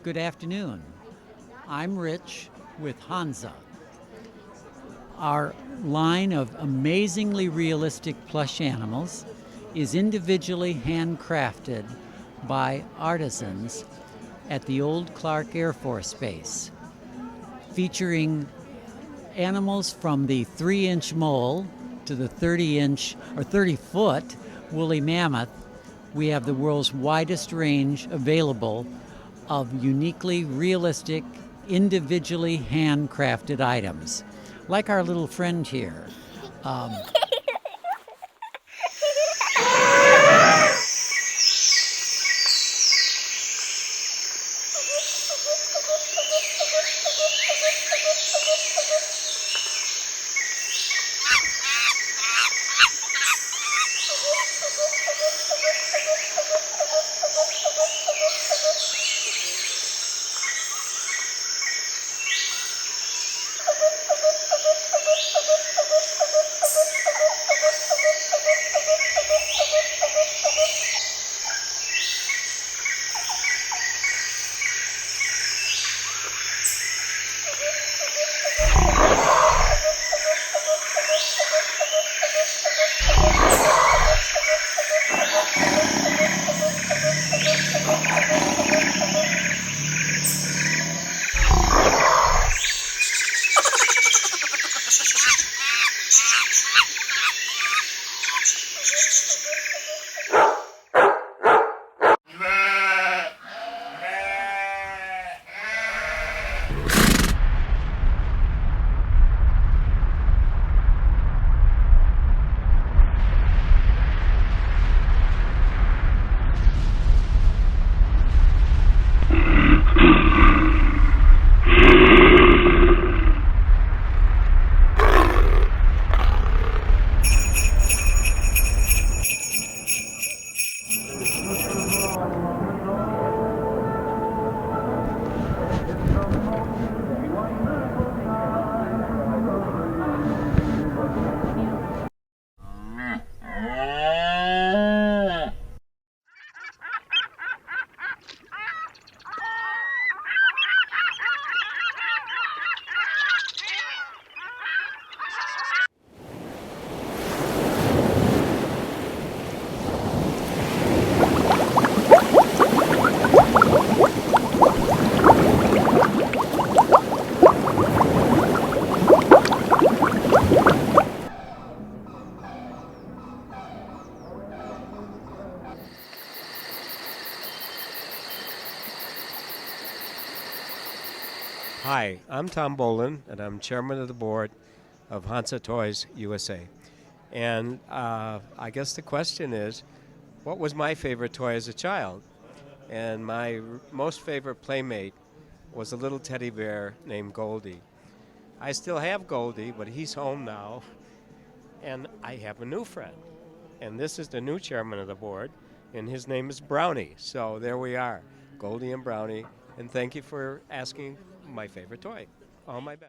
Good afternoon. I'm Rich with HANSA. Our line of amazingly realistic plush animals is individually handcrafted by artisans at the old Clark Air Force Base, featuring animals from the 3-inch mole to the 30-inch or 30-foot woolly mammoth. We have the world's widest range available of uniquely realistic, individually handcrafted items, like our little friend here. Hi, I'm Tom Bolin, and I'm chairman of the board of HANSA Toys USA. And I guess the question is, what was my favorite toy as a child? And my most favorite playmate was a little teddy bear named Goldie. I still have Goldie, but he's home now, and I have a new friend. And this is the new chairman of the board, and his name is Brownie. So there we are, Goldie and Brownie. And thank you for asking my favorite toy. All my best.